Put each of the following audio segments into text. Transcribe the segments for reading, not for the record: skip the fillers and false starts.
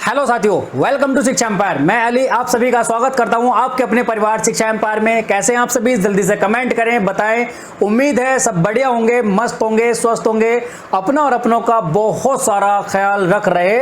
Hello साथियों, welcome to शिक्षा empire. मैं अली आप सभी का स्वागत करता हूं आपके अपने परिवार शिक्षा एम्पायर में। कैसे हैं आप सभी? जल्दी से कमेंट करें, बताएं। उम्मीद है सब बढ़िया होंगे, मस्त होंगे, स्वस्थ होंगे, अपना और अपनों का बहुत सारा ख्याल रख रहे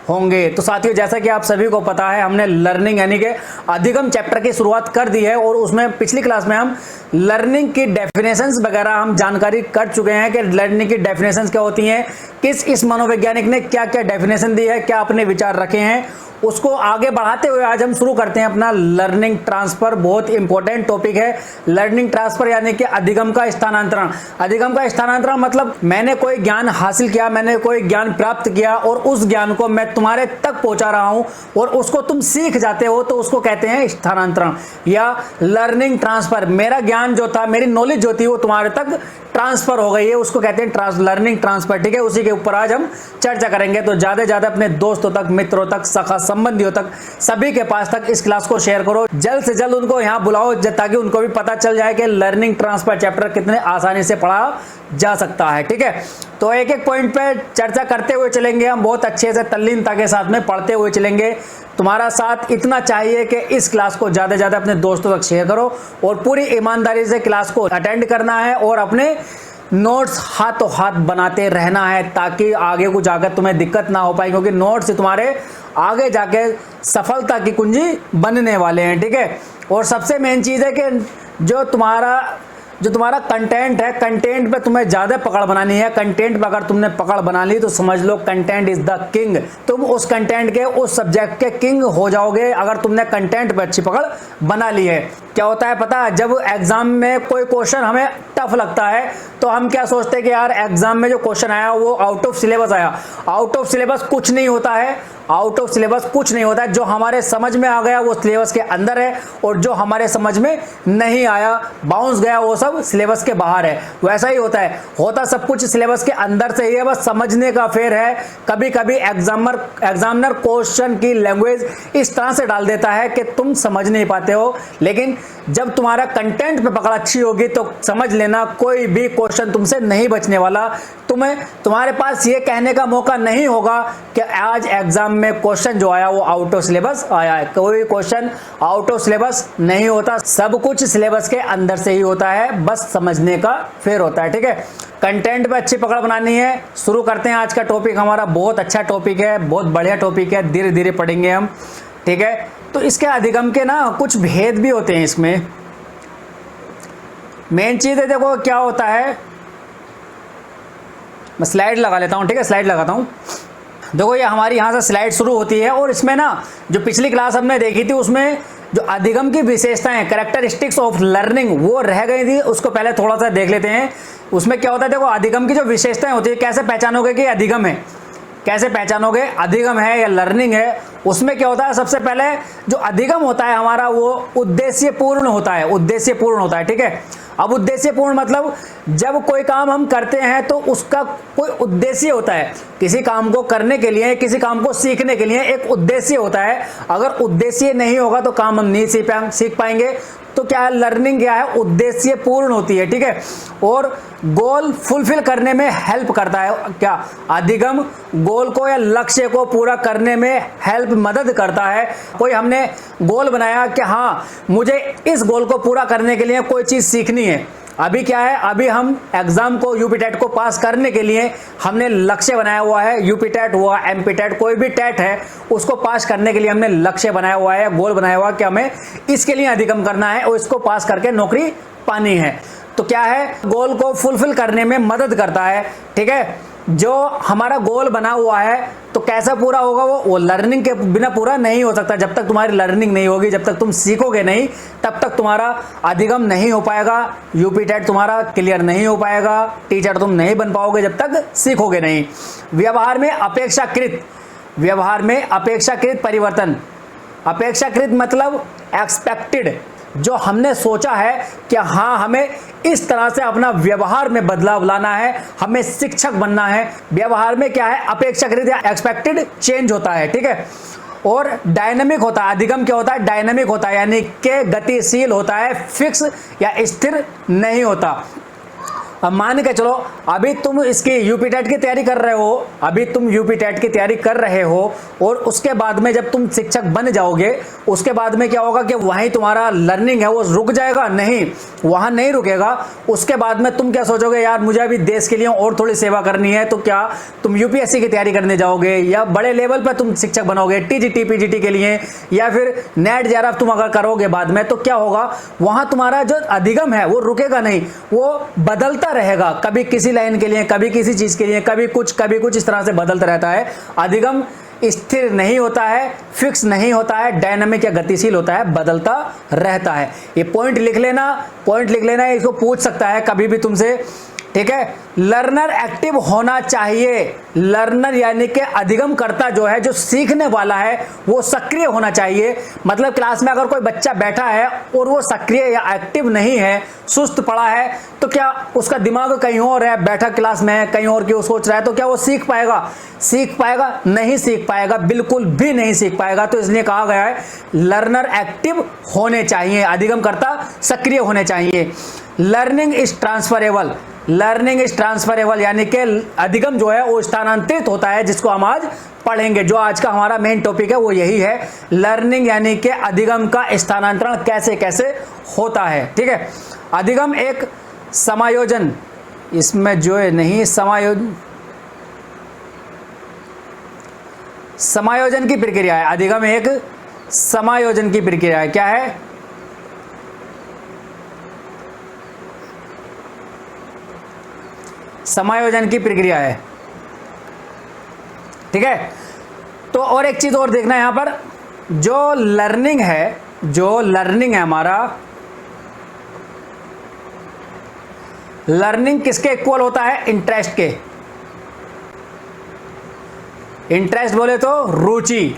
होंगे। तो साथियों, जैसा कि आप सभी को पता है, हमने लर्निंग यानी कि अधिगम चैप्टर की शुरुआत कर दी है और उसमें पिछली क्लास में हम लर्निंग की डेफिनेशंस वगैरह हम जानकारी कर चुके हैं कि लर्निंग की डेफिनेशंस क्या होती हैं, इस मनोवैज्ञानिक ने क्या क्या डेफिनेशन दी है, क्या अपने विचार रखे हैं। उसको आगे बढ़ाते हुए आज हम शुरू करते हैं अपना लर्निंग ट्रांसफर। बहुत इंपॉर्टेंट टॉपिक है लर्निंग ट्रांसफर, यानी कि अधिगम का स्थानांतरण। अधिगम का स्थानांतरण मतलब मैंने कोई ज्ञान हासिल किया, मैंने कोई ज्ञान प्राप्त किया और उस ज्ञान को मैं तुम्हारे तक पहुंचा रहा हूं और उसको तुम सीख जाते हो, तो उसको कहते हैं स्थानांतरण या लर्निंग ट्रांसफर। मेरा ज्ञान जो था, मेरी नॉलेज जो थी, वो तुम्हारे तक ट्रांसफर हो गई है, उसको कहते हैं लर्निंग ट्रांसफर। ठीक है, उसी के ऊपर आज हम चर्चा करेंगे। तो ज्यादा से ज्यादा अपने दोस्तों तक, मित्रों तक, सखा संबंधियों तक, सभी के पास तक इस क्लास को शेयर करो। जल्द से जल्द उनको यहाँ बुलाओ ताकि उनको भी पता चल जाए कि लर्निंग ट्रांसफर चैप्टर कितने आसानी से पढ़ा जा सकता है। ठीक है, तो एक एक पॉइंट पे चर्चा करते हुए चलेंगे हम, बहुत अच्छे से तल्लीनता के साथ में पढ़ते हुए चलेंगे। तुम्हारा साथ इतना चाहिए कि इस क्लास को ज्यादा से ज्यादा अपने दोस्तों तक शेयर करो और पूरी ईमानदारी से क्लास को अटेंड करना है और अपने नोट्स हाथों हाथ बनाते रहना है ताकि आगे को जाकर तुम्हें दिक्कत ना हो पाए, क्योंकि नोट्स तुम्हारे आगे जाके सफलता की कुंजी बनने वाले हैं। ठीक है, और सबसे मेन चीज है कि जो तुम्हारा कंटेंट है, कंटेंट पे तुम्हें ज्यादा पकड़ बनानी है। कंटेंट पे अगर तुमने पकड़ बना ली तो समझ लो कंटेंट इज द किंग। तुम उस कंटेंट के, उस सब्जेक्ट के किंग हो जाओगे अगर तुमने कंटेंट पे अच्छी पकड़ बना ली है। क्या होता है पता है, जब एग्जाम में कोई क्वेश्चन हमें टफ लगता है तो हम क्या सोचते हैं कि यार एग्जाम में जो क्वेश्चन आया वो आउट ऑफ सिलेबस आया। आउट ऑफ सिलेबस कुछ नहीं होता है, आउट ऑफ सिलेबस कुछ नहीं होता है। जो हमारे समझ में आ गया वो सिलेबस के अंदर है और जो हमारे समझ में नहीं आया, बाउंस गया, वो सब सिलेबस के बाहर है। वैसा ही होता है, होता सब कुछ सिलेबस के अंदर से ही है, बस समझने का फेर है। कभी कभी एग्जामिनर क्वेश्चन की लैंग्वेज इस तरह से डाल देता है कि तुम समझ नहीं पाते हो, लेकिन जब तुम्हारा कंटेंट पे पकड़ अच्छी होगी तो समझ लेना कोई भी क्वेश्चन तुमसे नहीं बचने वाला। तुम्हारे पास ये कहने का मौका नहीं होगा कि आज एग्जाम में क्वेश्चन जो आया वो आउट ऑफ सिलेबस आया है। कोई क्वेश्चन आउट ऑफ सिलेबस नहीं होता, सब कुछ सिलेबस के अंदर से ही होता है, बस समझने का फेर होता है। ठीक है, कंटेंट पे अच्छी पकड़ बनानी है। शुरू करते हैं आज का टॉपिक। हमारा बहुत अच्छा टॉपिक है, बहुत बढ़िया टॉपिक है, धीरे धीरे पढ़ेंगे हम। ठीक है, तो इसके अधिगम के ना कुछ भेद भी होते हैं इसमें। मेन चीज है, देखो क्या होता है, मैं स्लाइड लगा लेता हूं। ठीक है, स्लाइड लगाता हूं। देखो ये हमारी यहां से स्लाइड शुरू होती है और इसमें ना जो पिछली क्लास हमने देखी थी उसमें जो अधिगम की विशेषताएं, कैरेक्टरिस्टिक्स ऑफ लर्निंग, वो रह गई थी। उसको पहले थोड़ा सा देख लेते हैं। उसमें क्या होता है, देखो अधिगम की जो विशेषताएं होती है, कैसे पहचानोगे कि अधिगम है, कैसे पहचानोगे अधिगम है या लर्निंग है। उसमें क्या होता है, सबसे पहले जो अधिगम होता है हमारा वो उद्देश्यपूर्ण होता है, उद्देश्यपूर्ण होता है। ठीक है, अब उद्देश्यपूर्ण मतलब जब कोई काम हम करते हैं तो उसका कोई उद्देश्य होता है। किसी काम को करने के लिए, किसी काम को सीखने के लिए एक उद्देश्य होता है। अगर उद्देश्य नहीं होगा तो काम हम नहीं सीख पाएंगे। तो क्या है, लर्निंग क्या है, उद्देश्य पूर्ण होती है। ठीक है, और गोल फुलफिल करने में हेल्प करता है। क्या अधिगम गोल को या लक्ष्य को पूरा करने में हेल्प, मदद करता है। कोई हमने गोल बनाया कि हाँ मुझे इस गोल को पूरा करने के लिए कोई चीज सीखनी है। अभी क्या है, अभी हम एग्जाम को, यूपी टेट को पास करने के लिए हमने लक्ष्य बनाया हुआ है। यूपी टेट हुआ, एमपी टेट, कोई भी टेट है, उसको पास करने के लिए हमने लक्ष्य बनाया हुआ है, गोल बनाया हुआ है कि हमें इसके लिए अधिगम करना है और इसको पास करके नौकरी पानी है। तो क्या है, गोल को फुलफिल करने में मदद करता है। ठीक है, जो हमारा गोल बना हुआ है तो कैसा पूरा होगा, वो लर्निंग के बिना पूरा नहीं हो सकता। जब तक तुम्हारी लर्निंग नहीं होगी, जब तक तुम सीखोगे नहीं, तब तक तुम्हारा अधिगम नहीं हो पाएगा, यूपी टेट तुम्हारा क्लियर नहीं हो पाएगा, टीचर तुम नहीं बन पाओगे जब तक सीखोगे नहीं। व्यवहार में अपेक्षाकृत परिवर्तन। अपेक्षाकृत मतलब एक्सपेक्टेड, जो हमने सोचा है कि हाँ हमें इस तरह से अपना व्यवहार में बदलाव लाना है, हमें शिक्षक बनना है। व्यवहार में क्या है, अपेक्षाकृत या एक्सपेक्टेड चेंज होता है। ठीक है, और डायनामिक होता है। अधिगम क्या होता है, डायनामिक होता है, यानी कि गतिशील होता है, फिक्स या स्थिर नहीं होता। अब मान के चलो अभी तुम इसकी यूपी टेट की तैयारी कर रहे हो, अभी तुम यूपी टेट की तैयारी कर रहे हो और उसके बाद में जब तुम शिक्षक बन जाओगे उसके बाद में क्या होगा कि वहीं तुम्हारा लर्निंग है वो रुक जाएगा? नहीं, वहां नहीं रुकेगा। उसके बाद में तुम क्या सोचोगे, यार मुझे अभी देश के लिए और थोड़ी सेवा करनी है, तो क्या तुम यूपीएससी की तैयारी करने जाओगे या बड़े लेवल पर तुम शिक्षक बनोगे टीजीटी पीजीटी के लिए, या फिर नेट जेआरएफ तुम अगर करोगे बाद में, तो क्या होगा, वहां तुम्हारा जो अधिगम है वो रुकेगा नहीं, वो बदलता रहेगा। कभी किसी लाइन के लिए, कभी किसी चीज के लिए, कभी कुछ इस तरह से बदलता रहता है। अधिगम स्थिर नहीं होता है, फिक्स नहीं होता है, डायनामिक या गतिशील होता है, बदलता रहता है। ये पॉइंट लिख लेना, इसको पूछ सकता है कभी भी तुमसे, ठीक है। लर्नर एक्टिव होना चाहिए। लर्नर यानी कि अधिगम करता जो है, जो सीखने वाला है, वो सक्रिय होना चाहिए। मतलब क्लास में अगर कोई बच्चा बैठा है और वो सक्रिय या एक्टिव नहीं है, सुस्त पड़ा है, तो क्या उसका दिमाग कहीं और है, बैठा क्लास में है, कहीं और की सोच रहा है, तो क्या वो सीख पाएगा? नहीं सीख पाएगा, बिल्कुल भी नहीं सीख पाएगा। तो इसलिए कहा गया है लर्नर एक्टिव होने चाहिए, अधिगम करता सक्रिय होने चाहिए। लर्निंग इज ट्रांसफरेबल यानी कि अधिगम जो है वो स्थानांतरित होता है, जिसको हम आज पढ़ेंगे। जो आज का हमारा मेन टॉपिक है वो यही है, लर्निंग यानी कि अधिगम का स्थानांतरण कैसे कैसे होता है, ठीक है। अधिगम एक समायोजन, इसमें जो है नहीं, समायोजन की प्रक्रिया है। अधिगम एक समायोजन की प्रक्रिया है। क्या है? समायोजन की प्रक्रिया है, ठीक है। तो और एक चीज और देखना है यहां पर, जो लर्निंग है हमारा, लर्निंग किसके इक्वल होता है? इंटरेस्ट के। इंटरेस्ट बोले तो रुचि,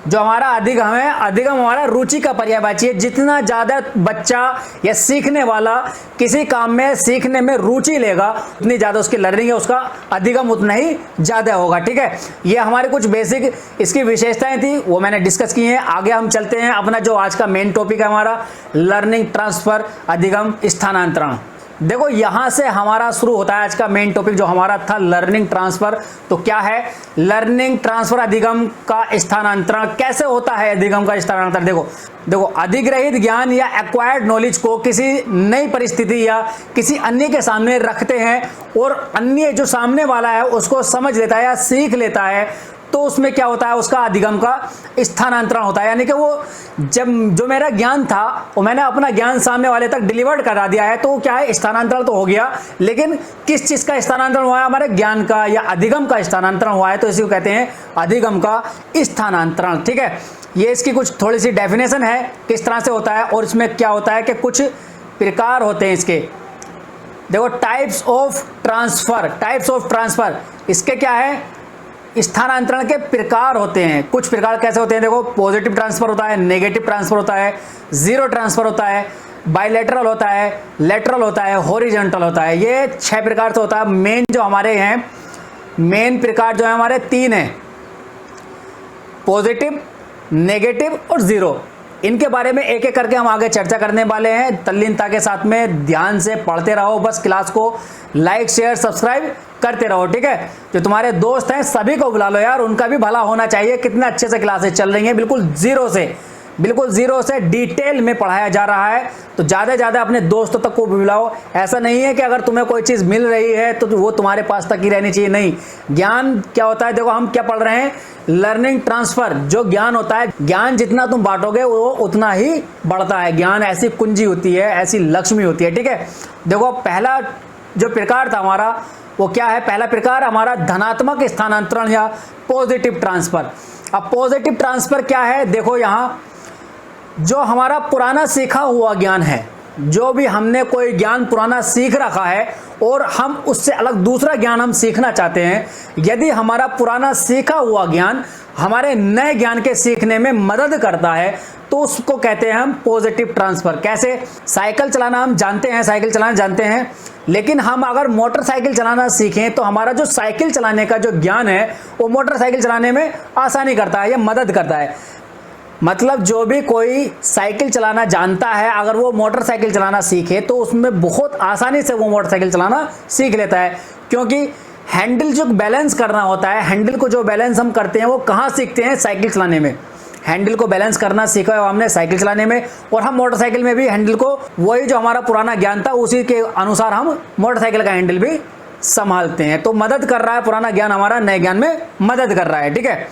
जो हमारा अधिगम है, अधिगम हमारा रुचि का पर्यायवाची है। जितना ज्यादा बच्चा या सीखने वाला किसी काम में सीखने में रुचि लेगा, उतनी ज्यादा उसकी लर्निंग है, उसका अधिगम उतना ही ज्यादा होगा, ठीक है। ये हमारे कुछ बेसिक इसकी विशेषताएं थी, वो मैंने डिस्कस की हैं। आगे हम चलते हैं अपना जो आज का मेन टॉपिक है हमारा, लर्निंग ट्रांसफर, अधिगम स्थानांतरण। देखो यहां से हमारा शुरू होता है आज का मेन टॉपिक जो हमारा था लर्निंग ट्रांसफर। तो क्या है लर्निंग ट्रांसफर? अधिगम का स्थानांतरण कैसे होता है? अधिगम का स्थानांतरण देखो अधिग्रहित ज्ञान या एक्वायर्ड नॉलेज को किसी नई परिस्थिति या किसी अन्य के सामने रखते हैं और अन्य जो सामने वाला है उसको समझ लेता है या सीख लेता है, तो उसमें क्या होता है, उसका अधिगम का स्थानांतरण होता है। यानी कि वो जब जो मेरा ज्ञान था वो मैंने अपना ज्ञान सामने वाले तक डिलीवर्ड करा दिया है, तो क्या है, स्थानांतरण तो हो गया, लेकिन किस चीज का स्थानांतरण हुआ है? हमारे ज्ञान का या अधिगम का स्थानांतरण हुआ है, तो इसी को कहते हैं अधिगम का स्थानांतरण, ठीक है। ये इसकी कुछ थोड़ी सी डेफिनेशन है किस तरह से होता है, और इसमें क्या होता है कि कुछ प्रकार होते हैं इसके। देखो टाइप्स ऑफ ट्रांसफर, इसके क्या है, स्थानांतरण के प्रकार होते हैं। कुछ प्रकार कैसे होते हैं? देखो पॉजिटिव ट्रांसफर होता है, नेगेटिव ट्रांसफर होता है, जीरो ट्रांसफर होता है, बायलैटरल होता है, लेटरल होता है, हॉरिजॉन्टल होता है। ये 6 प्रकार से होता है। मेन जो हमारे हैं, मेन प्रकार जो है हमारे 3 हैं, पॉजिटिव, नेगेटिव और जीरो। इनके बारे में एक एक करके हम आगे चर्चा करने वाले हैं। तल्लीनता के साथ में ध्यान से पढ़ते रहो, बस क्लास को लाइक शेयर सब्सक्राइब करते रहो, ठीक है। जो तुम्हारे दोस्त हैं सभी को बुला लो यार, उनका भी भला होना चाहिए। कितने अच्छे से क्लासेस चल रही हैं, बिल्कुल जीरो से डिटेल में पढ़ाया जा रहा है। तो ज़्यादा से ज़्यादा अपने दोस्तों तक को भी बुलाओ। ऐसा नहीं है कि अगर तुम्हें कोई चीज़ मिल रही है तो वो तुम्हारे पास तक ही रहनी चाहिए, नहीं। ज्ञान क्या होता है, देखो हम क्या पढ़ रहे हैं, लर्निंग ट्रांसफर। जो ज्ञान होता है, ज्ञान जितना तुम बांटोगे वो उतना ही बढ़ता है। ज्ञान ऐसी कुंजी होती है, ऐसी लक्ष्मी होती है, ठीक है। देखो पहला जो प्रकार था हमारा वो क्या है, पहला प्रकार हमारा धनात्मक स्थानांतरण या पॉजिटिव ट्रांसफर। अब पॉजिटिव ट्रांसफर क्या है, देखो यहाँ जो हमारा पुराना सीखा हुआ ज्ञान है, जो भी हमने कोई ज्ञान पुराना सीख रखा है और हम उससे अलग दूसरा ज्ञान हम सीखना चाहते हैं, यदि हमारा पुराना सीखा हुआ ज्ञान हमारे नए ज्ञान के सीखने में मदद करता है, तो उसको कहते हैं हम पॉजिटिव ट्रांसफर। कैसे? साइकिल चलाना हम जानते हैं, साइकिल चलाना जानते हैं, लेकिन हम अगर मोटरसाइकिल चलाना सीखें तो हमारा जो साइकिल चलाने का जो ज्ञान है वो मोटरसाइकिल चलाने में आसानी करता है या मदद करता है। मतलब जो भी कोई साइकिल चलाना जानता है, अगर वो मोटरसाइकिल चलाना सीखे तो उसमें बहुत आसानी से वो मोटरसाइकिल चलाना सीख लेता है, क्योंकि हैंडल जो बैलेंस करना होता है, हैंडल को जो बैलेंस हम करते हैं वो कहाँ सीखते हैं? साइकिल चलाने में। हैंडल को बैलेंस करना सीखा है हमने साइकिल चलाने में, और हम मोटरसाइकिल में भी हैंडल को, वही जो हमारा पुराना ज्ञान था उसी के अनुसार हम मोटरसाइकिल का हैंडल भी संभालते हैं। तो मदद कर रहा है पुराना ज्ञान, हमारा नए ज्ञान में मदद कर रहा है। ठीक है,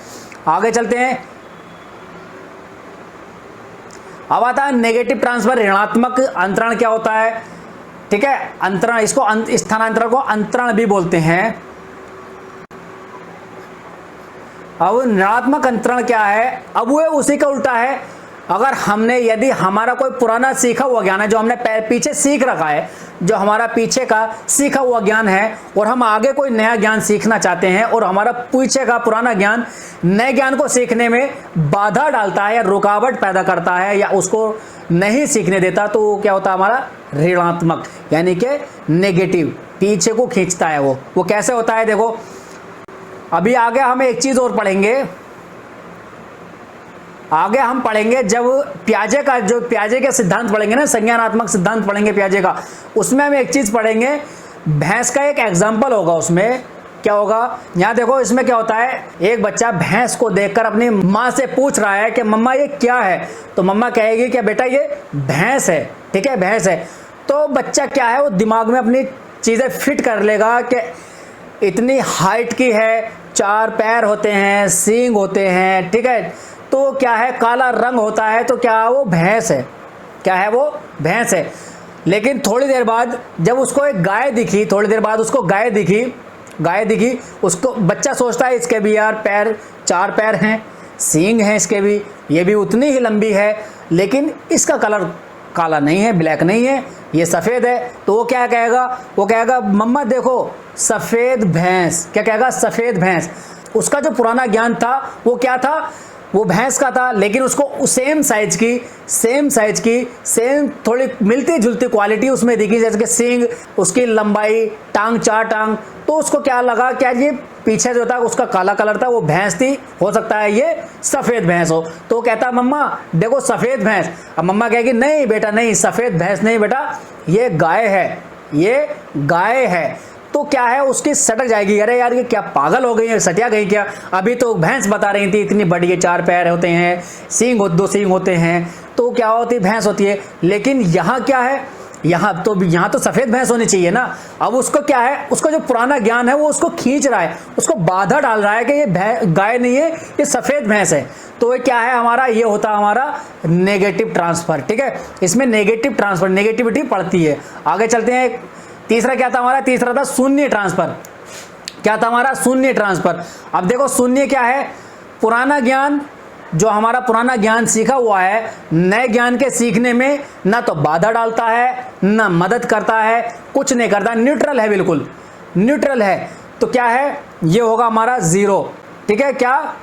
आगे चलते हैं। अब आता है नेगेटिव ट्रांसफर, ऋणात्मक अंतरण क्या होता है? ठीक है, अंतरण, इसको स्थानांतरण को अंतरण भी बोलते हैं। अब ऋणात्मक अंतरण क्या है? अब वो उसी का उल्टा है। अगर हमने, यदि हमारा कोई पुराना सीखा हुआ ज्ञान है जो हमने पीछे सीख रखा है, जो हमारा पीछे का सीखा हुआ ज्ञान है, और हम आगे कोई नया ज्ञान सीखना चाहते हैं, और हमारा पीछे का पुराना ज्ञान नए ज्ञान को सीखने में बाधा डालता है या रुकावट पैदा करता है या उसको नहीं सीखने देता, तो वो क्या होता है? हमारा ऋणात्मक, यानी कि नेगेटिव, पीछे को खींचता है। वो कैसे होता है? देखो, अभी आगे हम एक चीज और पढ़ेंगे। आगे हम पढ़ेंगे जब पियाजे का, जो पियाजे के सिद्धांत पढ़ेंगे ना, संज्ञानात्मक सिद्धांत पढ़ेंगे पियाजे का, उसमें हम एक चीज पढ़ेंगे, भैंस का एक एग्जाम्पल होगा। उसमें क्या होगा? यहां देखो, इसमें क्या होता है? एक बच्चा भैंस को देखकर अपनी माँ से पूछ रहा है कि मम्मा ये क्या है? तो मम्मा कहेगी कि बेटा ये भैंस है। ठीक है, भैंस है। तो बच्चा क्या है, वो दिमाग में अपनी चीजें फिट कर लेगा कि इतनी हाइट की है, 4 पैर होते हैं, सींग होते हैं, ठीक है, तो क्या है, काला रंग होता है, तो क्या वो भैंस है। क्या है? वो भैंस है। लेकिन थोड़ी देर बाद जब उसको एक गाय दिखी, थोड़ी देर बाद उसको गाय दिखी, उसको बच्चा सोचता है इसके भी यार पैर, 4 पैर हैं, सींग हैं इसके भी, ये भी उतनी ही लंबी है, लेकिन इसका कलर काला नहीं है, ब्लैक नहीं है, ये सफ़ेद है। तो वो क्या कहेगा? वो कहेगा मम्मा देखो सफ़ेद भैंस। क्या कहेगा? सफ़ेद भैंस। उसका जो पुराना ज्ञान था वो क्या था? वो भैंस का था, लेकिन उसको सेम साइज की सेम थोड़ी मिलती जुलती क्वालिटी उसमें दिखी, जैसे कि सींग, उसकी लंबाई, टांग, 4 टांग। तो उसको क्या लगा, क्या ये पीछे जो था उसका काला कलर था, वो भैंस थी, हो सकता है ये सफ़ेद भैंस हो। तो कहता मम्मा देखो सफ़ेद भैंस। अब मम्मा कहेगी नहीं बेटा नहीं, सफ़ेद भैंस नहीं बेटा, ये गाय है, ये गाय है। तो क्या है, उसकी सटक जाएगी, अरे यार ये क्या पागल हो गई है, सटिया गई क्या? अभी तो भैंस बता रही थी इतनी बड़ी है, 4 पैर होते हैं, सींग 2 सींग होते हैं, तो क्या होती? भैंस होती है। लेकिन यहाँ क्या है? यहाँ तो सफ़ेद भैंस होनी चाहिए ना। अब उसको क्या है, उसका जो पुराना ज्ञान है वो उसको खींच रहा है, उसको बाधा डाल रहा है कि ये गाय नहीं है, ये सफ़ेद भैंस है। तो ये क्या है हमारा? ये होता है हमारा नेगेटिव ट्रांसफर। ठीक है, इसमें नेगेटिव ट्रांसफर, नेगेटिविटी पड़ती है। आगे चलते हैं। तीसरा क्या था हमारा? तीसरा था शून्य ट्रांसफर। क्या था हमारा? शून्य ट्रांसफर। अब देखो शून्य क्या है? पुराना ज्ञान, जो हमारा पुराना ज्ञान सीखा हुआ है, नए ज्ञान के सीखने में ना तो बाधा डालता है, ना मदद करता है, कुछ नहीं करता, न्यूट्रल है, बिल्कुल न्यूट्रल है। तो क्या है? ये होगा हमारा 0। ठीक है, क्या?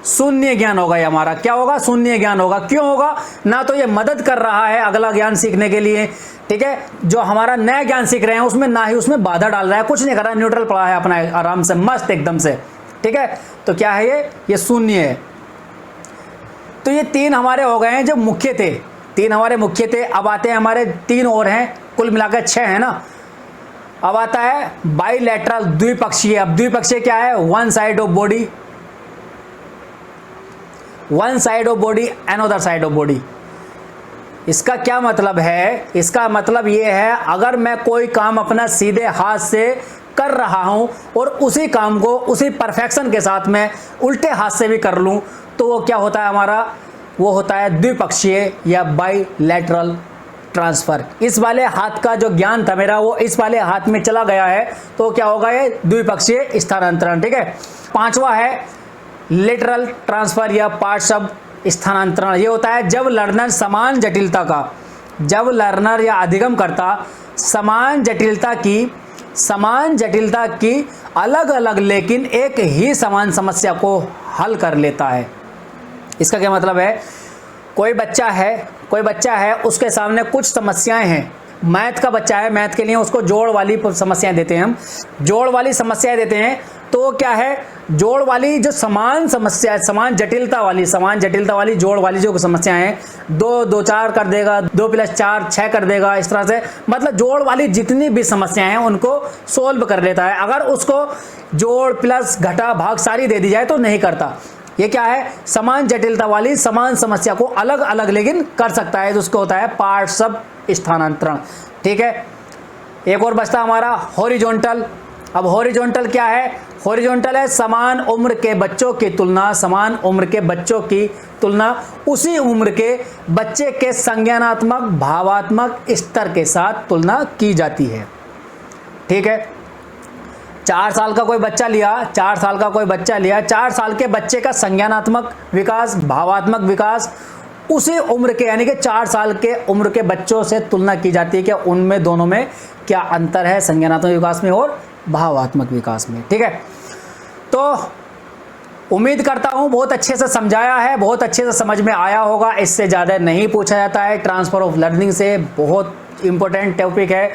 शून्य ज्ञान होगा ये हमारा। क्या होगा? शून्य ज्ञान होगा। क्यों होगा? ना तो ये मदद कर रहा है अगला ज्ञान सीखने के लिए, ठीक है, जो हमारा नया ज्ञान सीख रहे हैं उसमें, ना ही उसमें बाधा डाल रहा है, कुछ नहीं कर रहा है, न्यूट्रल पड़ा है अपना आराम से, मस्त एकदम से। ठीक है, तो क्या है ये शून्य है। तो ये 3 हमारे हो गए हैं जो मुख्य थे, 3 हमारे मुख्य थे। अब आते हैं हमारे 3 और हैं, कुल मिलाकर 6 है ना। अब आता है बाइलैटरल, द्विपक्षीय। अब द्विपक्षीय क्या है? One side of body, one side of body, another side of body. इसका क्या मतलब है? इसका मतलब ये है, अगर मैं कोई काम अपना सीधे हाथ से कर रहा हूं और उसी काम को उसी परफेक्शन के साथ मैं उल्टे हाथ से भी कर लूं, तो वो क्या होता है हमारा? वो होता है द्विपक्षीय या बाइलैटरल ट्रांसफर। इस वाले हाथ का जो ज्ञान था मेरा वो इस वाले हाथ में चला गया है, तो क्या होगा? ये द्विपक्षीय स्थानांतरण। ठीक है, 5वां है लेटरल ट्रांसफर या पार्श्व स्थानांतरण। ये होता है जब लर्नर समान जटिलता का, जब लर्नर या अधिगमकर्ता समान जटिलता की अलग अलग लेकिन एक ही समान समस्या को हल कर लेता है। इसका क्या मतलब है? कोई बच्चा है, उसके सामने कुछ समस्याएं हैं, मैथ का बच्चा है, मैथ के लिए उसको जोड़ वाली समस्याएं देते हैं हम, जोड़ वाली समस्याएं देते हैं, तो क्या है, जोड़ वाली जो समान समस्या, समान जटिलता वाली जोड़ वाली जो समस्याएं हैं, 2 2 4 कर देगा, 2 + 4 6 कर देगा, इस तरह से मतलब जोड़ वाली जितनी भी समस्याएं हैं उनको सोल्व कर लेता है। अगर उसको जोड़ प्लस घटा भाग सारी दे दी जाए तो नहीं करता। ये क्या है, समान जटिलता वाली समान समस्या को अलग अलग लेकिन कर सकता है, तो उसको होता है पार्ट सब स्थानांतरण। ठीक है, एक और बचता हमारा हॉरिजॉन्टल। अब हॉरिजॉन्टल क्या है, हॉरिजॉन्टल है समान उम्र के बच्चों की तुलना, समान उम्र के बच्चों की तुलना उसी उम्र के बच्चे के संज्ञानात्मक भावात्मक स्तर के साथ तुलना की जाती है। ठीक है, 4 साल का कोई बच्चा लिया, 4 साल का कोई बच्चा लिया, 4 साल के बच्चे का संज्ञानात्मक विकास, भावात्मक विकास उसी उम्र के यानी कि 4 साल के उम्र के बच्चों से तुलना की जाती है कि उनमें दोनों में क्या अंतर है संज्ञानात्मक विकास में और भावात्मक विकास में। ठीक है, तो उम्मीद करता हूं बहुत अच्छे से समझाया है, बहुत अच्छे से समझ में आया होगा। इससे ज़्यादा नहीं पूछा जाता है ट्रांसफर ऑफ लर्निंग से, बहुत इंपॉर्टेंट टॉपिक है,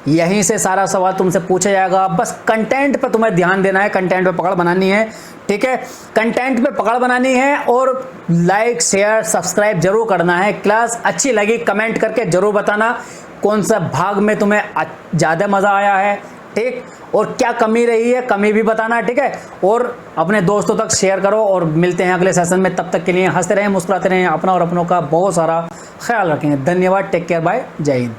यहीं से सारा सवाल तुमसे पूछा जाएगा। बस कंटेंट पे तुम्हें ध्यान देना है, कंटेंट पे पकड़ बनानी है। ठीक है, कंटेंट पे पकड़ बनानी है और लाइक शेयर सब्सक्राइब जरूर करना है। क्लास अच्छी लगी कमेंट करके जरूर बताना कौन सा भाग में तुम्हें ज़्यादा मज़ा आया है। ठीक, और क्या कमी रही है कमी भी बताना। ठीक है, और अपने दोस्तों तक शेयर करो और मिलते हैं अगले सेशन में। तब तक के लिए हंसते रहें, मुस्कुराते रहें, अपना और अपनों का बहुत सारा ख्याल रखें। धन्यवाद, टेक केयर, बाय, जय हिंद।